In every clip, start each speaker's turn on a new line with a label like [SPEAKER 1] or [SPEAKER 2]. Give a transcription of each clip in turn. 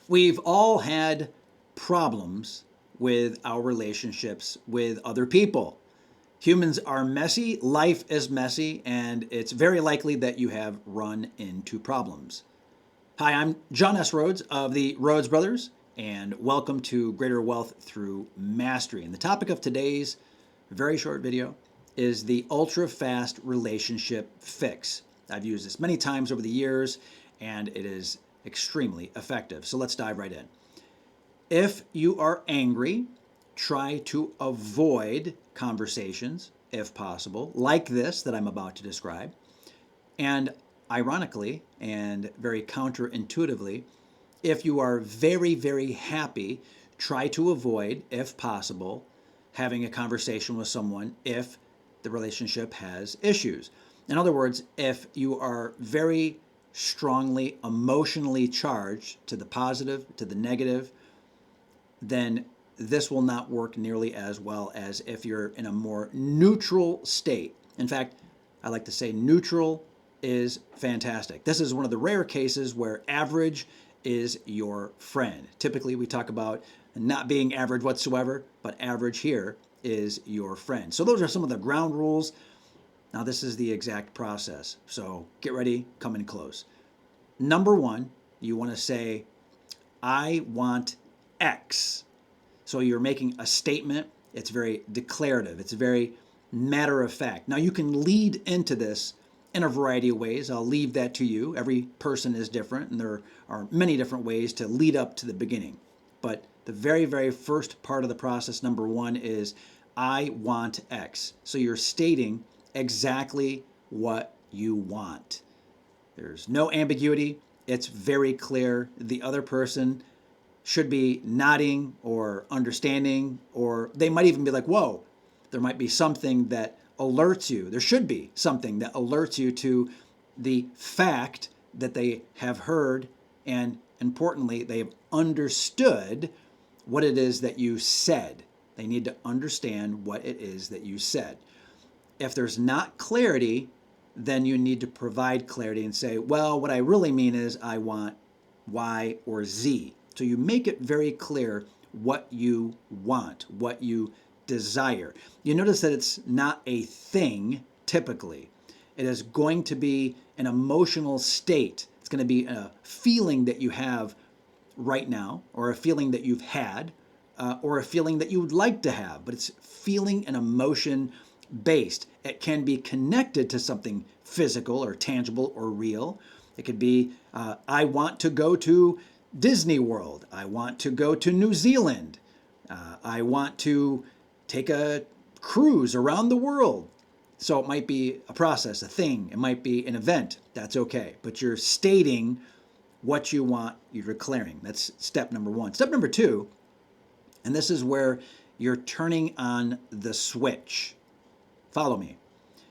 [SPEAKER 1] We've all had problems with our relationships with other people. Humans are messy, life is messy, and it's very likely that you have run into problems. Hi, I'm John S. Rhodes of the Rhodes Brothers, and welcome to Greater Wealth Through Mastery. And the topic of today's very short video is the ultra fast relationship fix. I've used this many times over the years, and it is extremely effective. So let's dive right in. If you are angry, try to avoid conversations if possible, like this that I'm about to describe. And ironically and very counterintuitively, if you are very, very happy, try to avoid, if possible, having a conversation with someone if the relationship has issues. In other words, if you are very strongly emotionally charged to the positive, to the negative, then this will not work nearly as well as if you're in a more neutral state. In fact, I like to say neutral is fantastic. This is one of the rare cases where average is your friend. Typically, we talk about not being average whatsoever, but average here is your friend. So, those are some of the ground rules. Now, this is the exact process. So, get ready, come in close. Number one, you want to say, I want X. So you're making a statement. It's very declarative. It's very matter of fact. Now you can lead into this in a variety of ways. I'll leave that to you. Every person is different, and there are many different ways to lead up to the beginning. But the very, very first part of the process, number one, is I want X. So you're stating exactly what you want. There's no ambiguity. It's very clear. The other person should be nodding or understanding, or they might even be like, whoa, there might be something that alerts you. There should be something that alerts you to the fact that they have heard and, importantly, they have understood what it is that you said. They need to understand what it is that you said. If there's not clarity, then you need to provide clarity and say, well, what I really mean is I want Y or Z. So you make it very clear what you want, what you desire. You notice that it's not a thing typically. It is going to be an emotional state. It's going to be a feeling that you have right now, or a feeling that you've had, or a feeling that you would like to have. But it's feeling and emotion based. It can be connected to something physical or tangible or real. It could be, I want to go to Disney World. I want to go to New Zealand. I want to take a cruise around the world. So it might be a process, a thing. It might be an event. That's okay. But you're stating what you want, you're declaring. That's step number one. Step number two, and this is where you're turning on the switch. Follow me.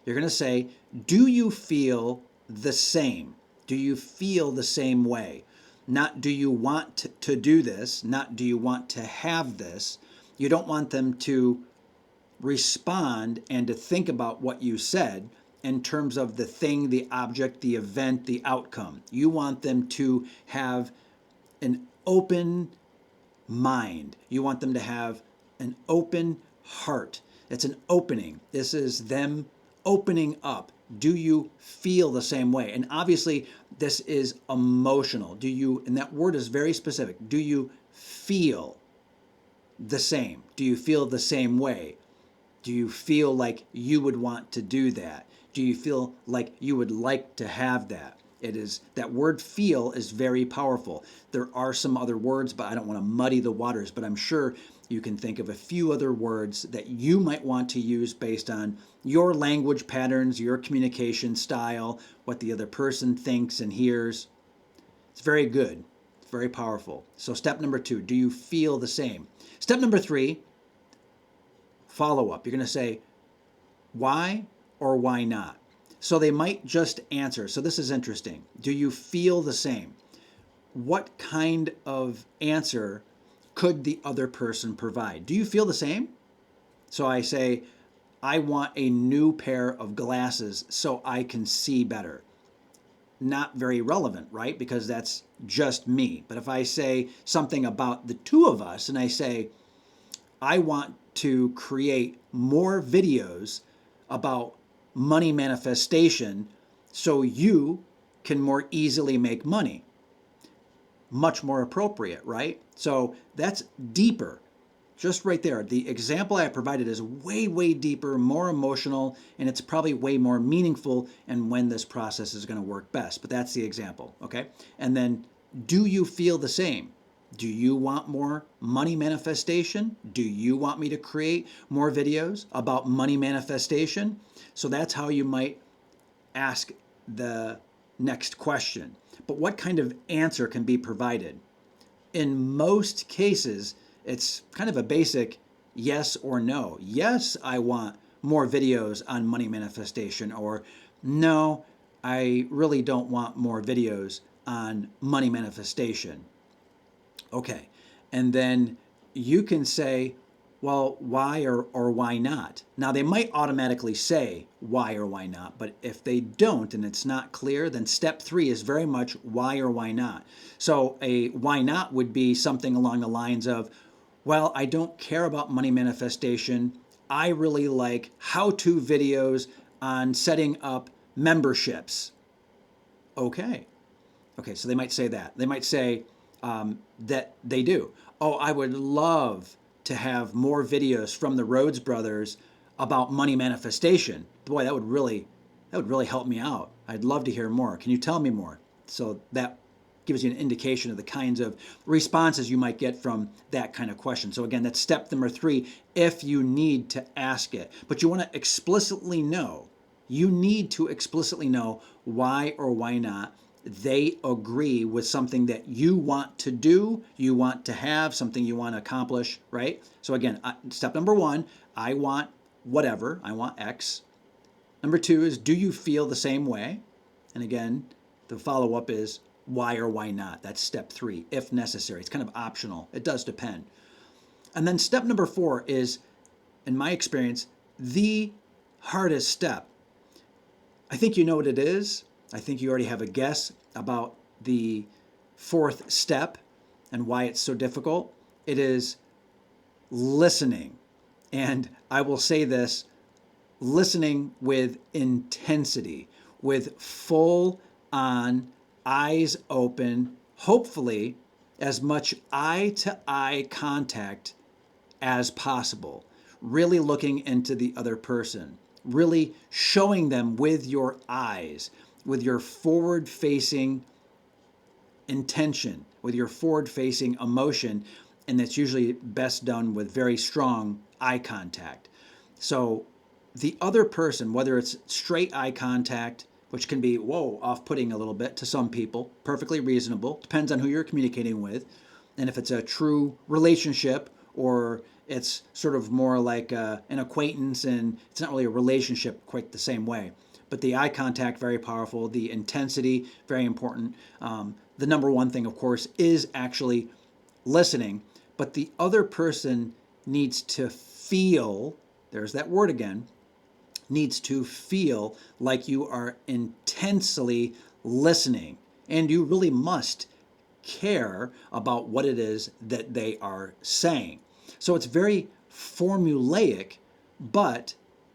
[SPEAKER 1] You're going to say, do you feel the same? Do you feel the same way? Not do you want to do this, not do you want to have this. You don't want them to respond and to think about what you said in terms of the thing, the object, the event, the outcome. You want them to have an open mind. You want them to have an open heart. It's an opening. This is them opening up. Do you feel the same way? And obviously, this is emotional. Do you, and that word is very specific, do you feel the same? Do you feel the same way? Do you feel like you would want to do that? Do you feel like you would like to have that? It is, that word feel is very powerful. There are some other words, but I don't want to muddy the waters, but I'm sure you can think of a few other words that you might want to use based on your language patterns, your communication style, what the other person thinks and hears. It's very good. It's very powerful. So step number two, do you feel the same? Step number three, follow up. You're going to say, why or why not? So they might just answer. So this is interesting. Do you feel the same? What kind of answer could the other person provide? Do you feel the same? So I say, I want a new pair of glasses so I can see better. not very relevant, right? Because that's just me. But if I say something about the two of us and I say, I want to create more videos about money manifestation so you can more easily make money. Much more appropriate, right? So that's deeper. Just right there. The example I provided is way, way deeper, more emotional, and it's probably way more meaningful and when this process is going to work best. But that's the example, okay? And then, do you feel the same? Do you want more money manifestation? Do you want me to create more videos about money manifestation? So that's how you might ask the next question. But what kind of answer can be provided? In most cases, it's kind of a basic yes or no. Yes, I want more videos on money manifestation, or no, I really don't want more videos on money manifestation. Okay. And then you can say, well, why or why not? Now, they might automatically say why or why not, but if they don't and it's not clear, then step 3 is very much why or why not. So, a why not would be something along the lines of, well, I don't care about money manifestation. I really like how to videos on setting up memberships. Okay. Okay, so they might say that. They might say that they do. Oh, I would love to have more videos from the Rhodes brothers about money manifestation. Boy, that would really help me out. I'd love to hear more. Can you tell me more? So that gives you an indication of the kinds of responses you might get from that kind of question. So again, that's step number 3 if you need to ask it. But you want to explicitly know. You need to explicitly know why or why not they agree with something that you want to do, you want to have, something you want to accomplish, right? So again, step number 1, I want whatever, I want X. Number 2 is, do you feel the same way? And again, the follow up is why or why not. That's step 3, if necessary. It's kind of optional. It does depend. And then step number 4 is, in my experience, the hardest step. I think you know what it is. I think you already have a guess about the 4th step and why it's so difficult. It is listening. And I will say this, listening with intensity, with full on, eyes open, hopefully as much eye to eye contact as possible. Really looking into the other person, really showing them with your eyes, with your forward facing intention, with your forward facing emotion. And that's usually best done with very strong eye contact. So the other person, whether it's straight eye contact, which can be, off putting a little bit to some people, perfectly reasonable, depends on who you're communicating with. And if it's a true relationship or it's sort of more like an acquaintance and it's not really a relationship quite the same way. But the eye contact, very powerful. The intensity, very important. The number one thing, of course, is actually listening. But the other person needs to feel, there's that word again, needs to feel like you are intensely listening. And you really must care about what it is that they are saying. So it's very formulaic, but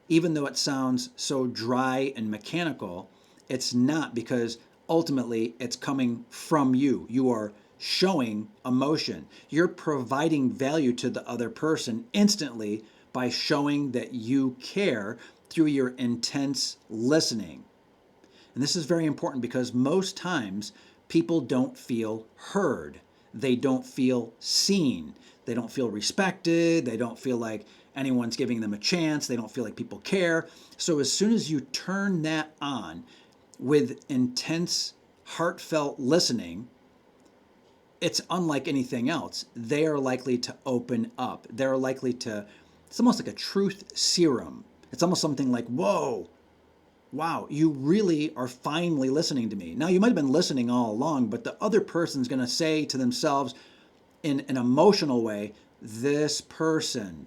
[SPEAKER 1] even though it sounds so dry and mechanical, it's not, because ultimately it's coming from you. You are showing emotion. You're providing value to the other person instantly by showing that you care through your intense listening. And this is very important because most times people don't feel heard. They don't feel seen. They don't feel respected. They don't feel like anyone's giving them a chance. They don't feel like people care. So as soon as you turn that on with intense, heartfelt listening, it's unlike anything else. They are likely to open up. They're likely to, it's almost like a truth serum. It's almost something like, whoa, wow, you really are finally listening to me. Now, you might have been listening all along, but the other person's going to say to themselves in an emotional way, this person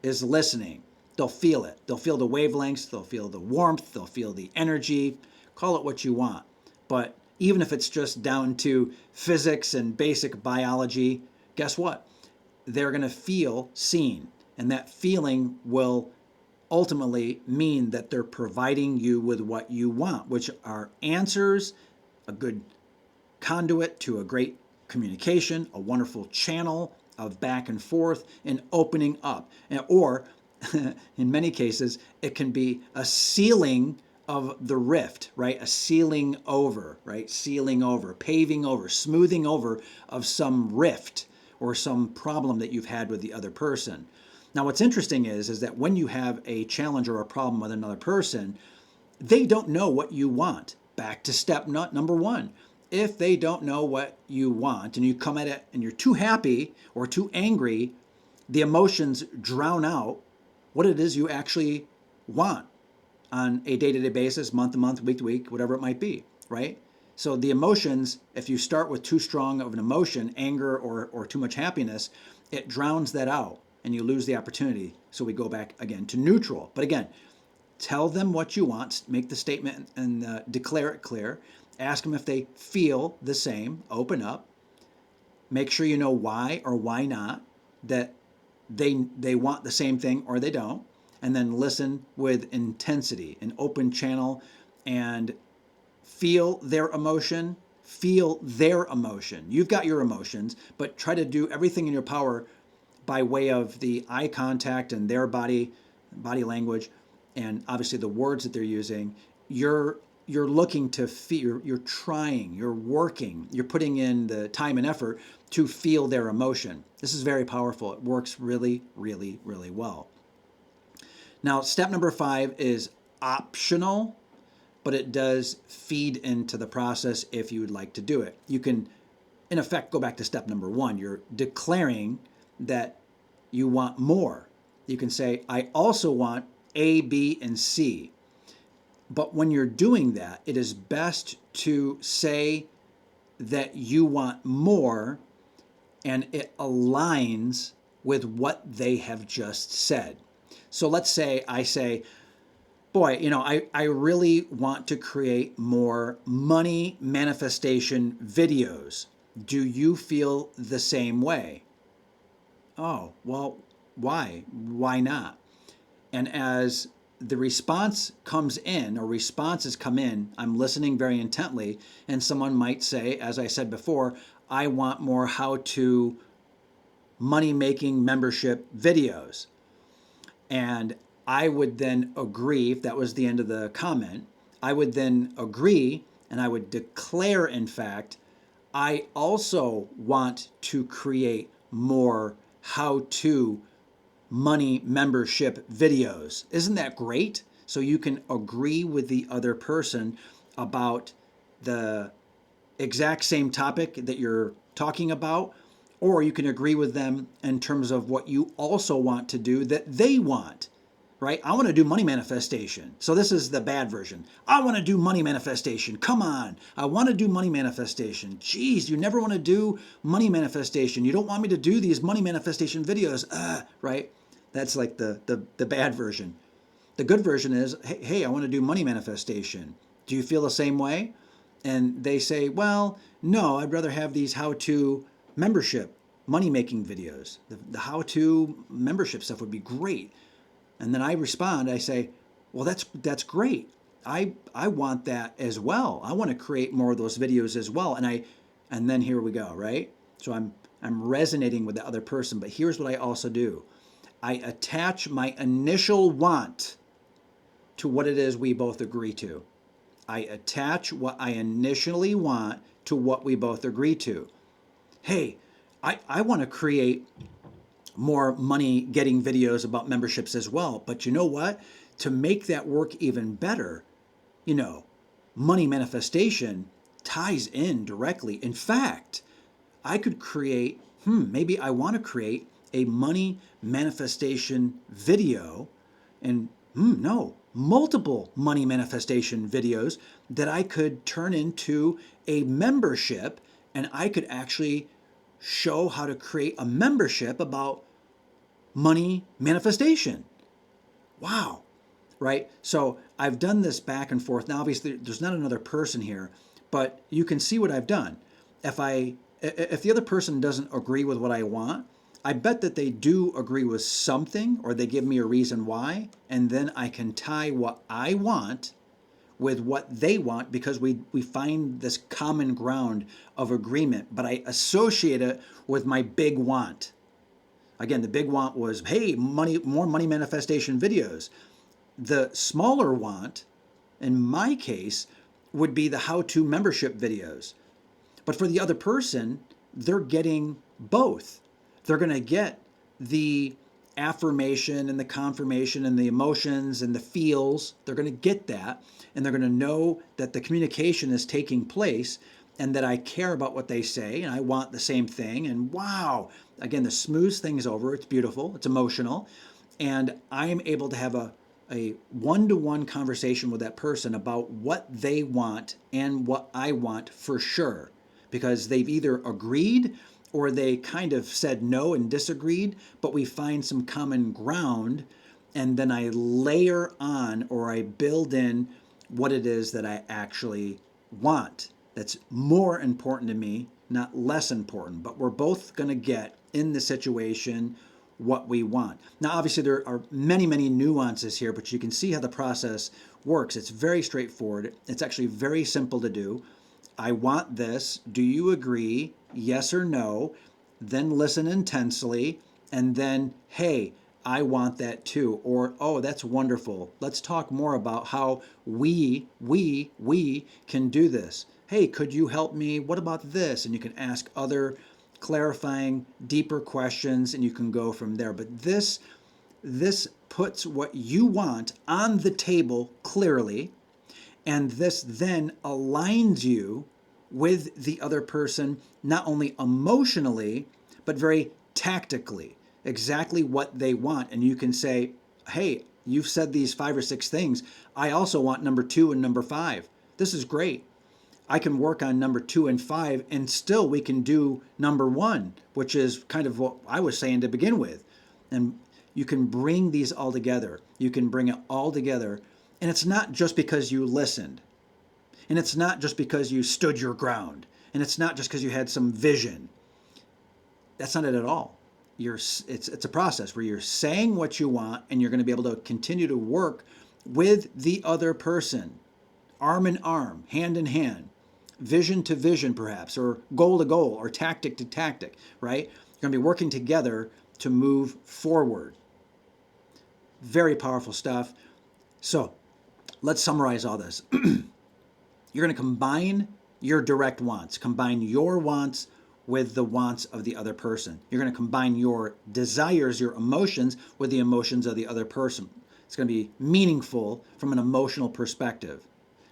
[SPEAKER 1] is listening. They'll feel it. They'll feel the wavelengths. They'll feel the warmth. They'll feel the energy. call it what you want. But even if it's just down to physics and basic biology, guess what? They're going to feel seen. And that feeling will ultimately mean that they're providing you with what you want, which are answers, a good conduit to a great communication, a wonderful channel of back and forth and opening up. Or in many cases, it can be a sealing of the rift, right? A sealing over, right? Sealing over, paving over, smoothing over of some rift or some problem that you've had with the other person. Now, what's interesting is that when you have a challenge or a problem with another person, they don't know what you want. Back to step number one. If they don't know what you want and you come at it and you're too happy or too angry, the emotions drown out what it is you actually want on a day-to-day basis, month-to-month, week-to-week, whatever it might be, right? So the emotions, if you start with too strong of an emotion, anger or too much happiness, it drowns that out and you lose the opportunity. So we go back again to neutral. But again, tell them what you want, make the statement and declare it clear. Ask them if they feel the same, open up. Make sure you know why or why not, that they want the same thing or they don't. And then listen with intensity, an open channel, and feel their emotion. Feel their emotion. You've got your emotions, but try to do everything in your power by way of the eye contact and their body language, and obviously the words that they're using. You're looking to feel. You're trying. You're working. You're putting in the time and effort to feel their emotion. This is very powerful. It works really, really, really well. Now, step number 5 is optional, but it does feed into the process if you would like to do it. You can, in effect, go back to step number 1. You're declaring that you want more. You can say, I also want A, B, and C. But when you're doing that, it is best to say that you want more and it aligns with what they have just said. So let's say I say, boy, I really want to create more money manifestation videos. Do you feel the same way? Oh, well, why? Why not? And as the response comes in or responses come in, I'm listening very intently, and someone might say, as I said before, I want more how-to money-making membership videos. And I would then agree, if that was the end of the comment, I would then agree and I would declare, in fact, I also want to create more how-to money membership videos. Isn't that great? So you can agree with the other person about the exact same topic that you're talking about, or you can agree with them in terms of what you also want to do that they want, right? I want to do money manifestation. So this is the bad version. I want to do money manifestation. Come on. I want to do money manifestation. Geez, you never want to do money manifestation. You don't want me to do these money manifestation videos, right? That's like the bad version. The good version is, hey, I want to do money manifestation. Do you feel the same way? And they say, well, no, I'd rather have these how-to membership money-making videos. The how-to membership stuff would be great. And then I respond, I say, well, that's great. I want that as well. I want to create more of those videos as well. And then here we go, right? So I'm resonating with the other person, but here's what I also do. I attach my initial want to what it is we both agree to. I attach what I initially want to what we both agree to. Hey, I want to create more money getting videos about memberships as well. But you know what? To make that work even better, money manifestation ties in directly. In fact, I could create, maybe I want to create a money manifestation video and multiple money manifestation videos that I could turn into a membership, and I could actually show how to create a membership about money manifestation. Wow. Right? So I've done this back and forth. Now, obviously, there's not another person here, but you can see what I've done. If the other person doesn't agree with what I want, I bet that they do agree with something, or they give me a reason why, and then I can tie what I want with what they want, because we find this common ground of agreement, but I associate it with my big want. Again, the big want was, hey, more money manifestation videos. The smaller want, in my case, would be the how-to membership videos. But for the other person, they're getting both. They're going to get the affirmation and the confirmation and the emotions and the feels. They're going to get that, and they're going to know that the communication is taking place and that I care about what they say and I want the same thing. And wow, again, this smooths things over. It's beautiful. It's emotional. And I am able to have a one-to-one conversation with that person about what they want and what I want for sure, because they've either agreed or they kind of said no and disagreed, but we find some common ground, and then I layer on, or I build in what it is that I actually want. That's more important to me, not less important, but we're both going to get in the situation what we want. Now, obviously, there are many, many nuances here, but you can see how the process works. It's very straightforward. It's actually very simple to do. I want this. Do you agree? Yes or no? Then listen intensely, and then, hey, I want that too. Or, oh, that's wonderful. Let's talk more about how we can do this. Hey, could you help me? What about this? And you can ask other clarifying, deeper questions, and you can go from there. But this puts what you want on the table clearly, and this then aligns you with the other person, not only emotionally, but very tactically, exactly what they want. And you can say, hey, you've said these 5 or 6 things. I also want number 2 and number 5. This is great. I can work on number 2 and 5, and still we can do number 1, which is kind of what I was saying to begin with. And you can bring these all together. You can bring it all together. And it's not just because you listened. And it's not just because you stood your ground. And it's not just because you had some vision. That's not it at all. It's a process where you're saying what you want, and you're going to be able to continue to work with the other person, arm in arm, hand in hand, vision to vision perhaps, or goal to goal, or tactic to tactic, right? You're going to be working together to move forward. Very powerful stuff. So let's summarize all this. You're going to combine your direct wants, combine your wants with the wants of the other person. You're going to combine your desires, your emotions, with the emotions of the other person. It's going to be meaningful from an emotional perspective.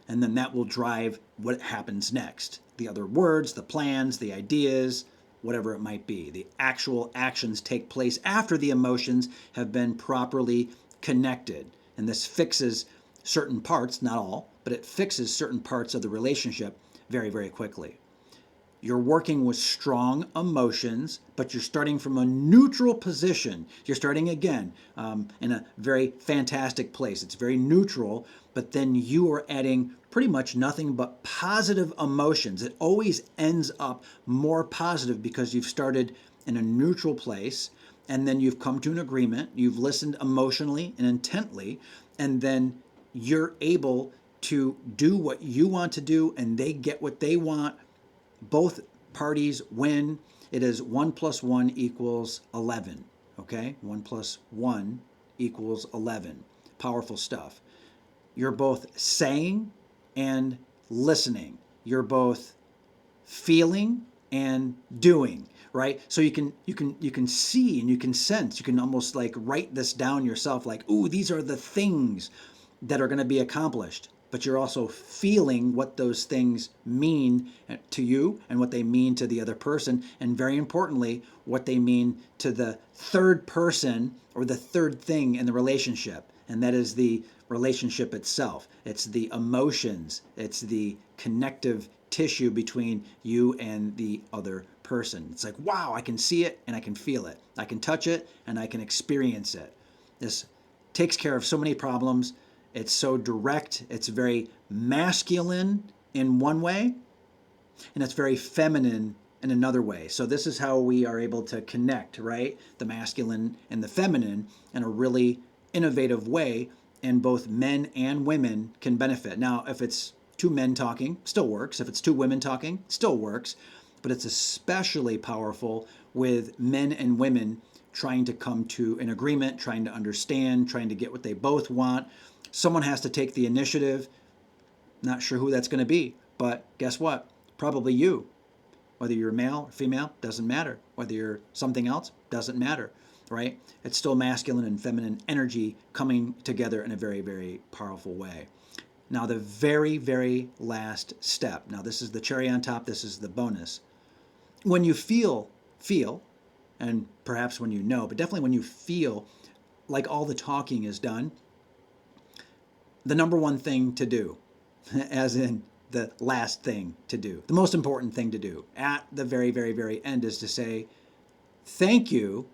[SPEAKER 1] And then that will drive what happens next. The other words, the plans, the ideas, whatever it might be. The actual actions take place after the emotions have been properly connected. And this fixes certain parts, not all, but it fixes certain parts of the relationship very, very quickly. You're working with strong emotions, but you're starting from a neutral position. You're starting again in a very fantastic place. It's very neutral, but then you are adding pretty much nothing but positive emotions. It always ends up more positive because you've started in a neutral place, and then you've come to an agreement. You've listened emotionally and intently, and then you're able to do what you want to do, and they get what they want. Both parties win. It is 1 + 1 = 11. Okay? 1 + 1 = 11. Powerful stuff. You're both saying and listening. You're both feeling and doing, right? So you can see and you can sense. You can almost like write this down yourself, like, ooh, these are the things that are going to be accomplished. But you're also feeling what those things mean to you and what they mean to the other person, and very importantly, what they mean to the third person or the third thing in the relationship, and that is the relationship itself. It's the emotions, it's the connective tissue between you and the other person. It's like, wow, I can see it and I can feel it. I can touch it and I can experience it. This takes care of so many problems. It's so direct. It's very masculine in one way, and it's very feminine in another way. So this is how we are able to connect, right? The masculine and the feminine in a really innovative way, and both men and women can benefit. Now, if it's two men talking, still works. If it's two women talking, still works. But it's especially powerful with men and women trying to come to an agreement, trying to understand, trying to get what they both want. Someone has to take the initiative. Not sure who that's going to be, but guess what? Probably you. Whether you're male or female, doesn't matter. Whether you're something else, doesn't matter, right? It's still masculine and feminine energy coming together in a very, very powerful way. Now, the very, very last step. Now, this is the cherry on top. This is the bonus. When you feel, and perhaps when you know, but definitely when you feel like all the talking is done, the number one thing to do, as in the last thing to do, the most important thing to do at the very, very, very end is to say, thank you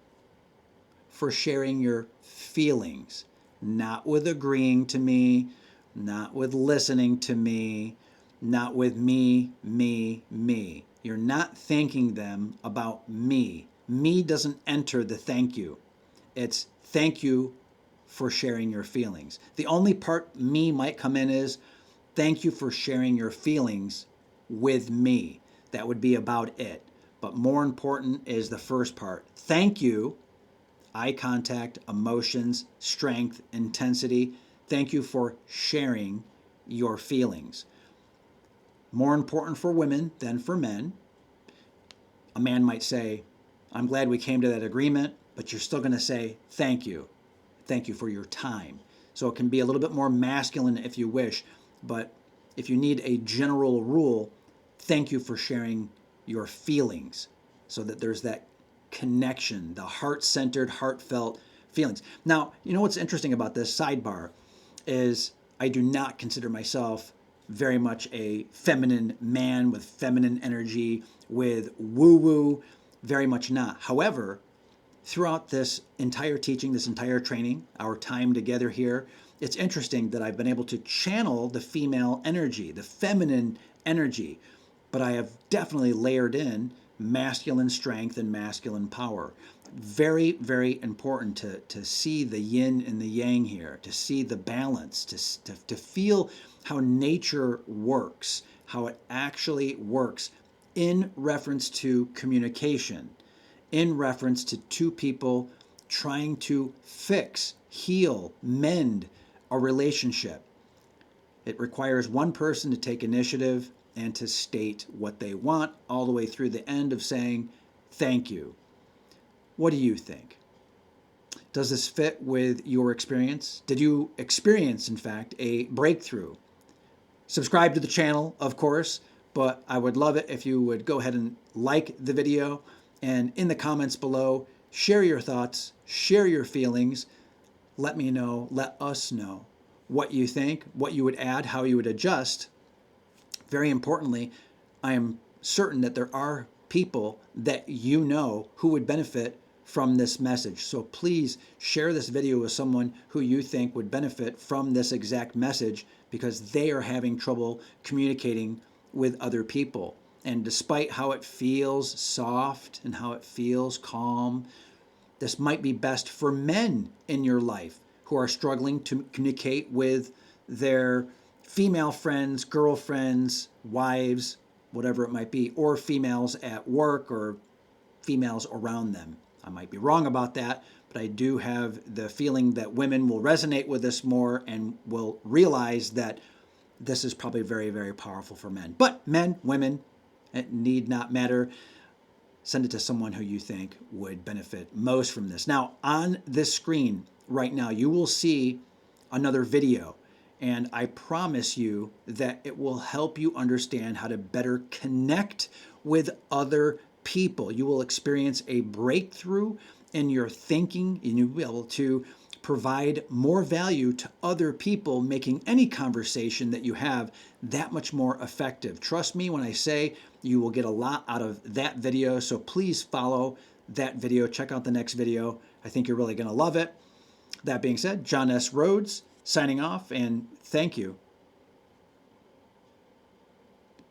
[SPEAKER 1] for sharing your feelings, not with agreeing to me, not with listening to me, not with me, me, me. You're not thanking them about me. Me doesn't enter the thank you. It's thank you for sharing your feelings. The only part me might come in is thank you for sharing your feelings with me. That would be about it. But more important is the first part. Thank you, eye contact, emotions, strength, intensity. Thank you for sharing your feelings. More important for women than for men. A man might say, I'm glad we came to that agreement, but you're still going to say thank you. Thank you for your time. So it can be a little bit more masculine if you wish, but if you need a general rule, thank you for sharing your feelings so that there's that connection, the heart-centered, heartfelt feelings. Now, you know what's interesting about this sidebar is I do not consider myself very much a feminine man with feminine energy, with woo-woo, very much not. However, throughout this entire teaching, this entire training, our time together here, it's interesting that I've been able to channel the female energy, the feminine energy, but I have definitely layered in masculine strength and masculine power. Very, very important to see the yin and the yang here, to see the balance, to feel how nature works, how it actually works in reference to communication, in reference to two people trying to fix, heal, mend a relationship. It requires one person to take initiative and to state what they want, all the way through the end of saying, thank you. What do you think? Does this fit with your experience? Did you experience, in fact, a breakthrough? Subscribe to the channel, of course, but I would love it if you would go ahead and like the video, and in the comments below, share your thoughts, share your feelings. Let me know, let us know what you think, what you would add, how you would adjust. Very importantly, I am certain that there are people that you know who would benefit from this message. So please share this video with someone who you think would benefit from this exact message, because they are having trouble communicating with other people. And despite how it feels soft and how it feels calm, this might be best for men in your life who are struggling to communicate with their female friends, girlfriends, wives, whatever it might be, or females at work or females around them. I might be wrong about that, but I do have the feeling that women will resonate with this more and will realize that this is probably very, very powerful for men. But men, women, it need not matter. Send it to someone who you think would benefit most from this. Now, on this screen right now, you will see another video, and I promise you that it will help you understand how to better connect with other people. You will experience a breakthrough in your thinking, and you'll be able to provide more value to other people, making any conversation that you have that much more effective. Trust me when I say you will get a lot out of that video, so please follow that video. Check out the next video. I think you're really going to love it. That being said, John S. Rhodes, signing off, and thank you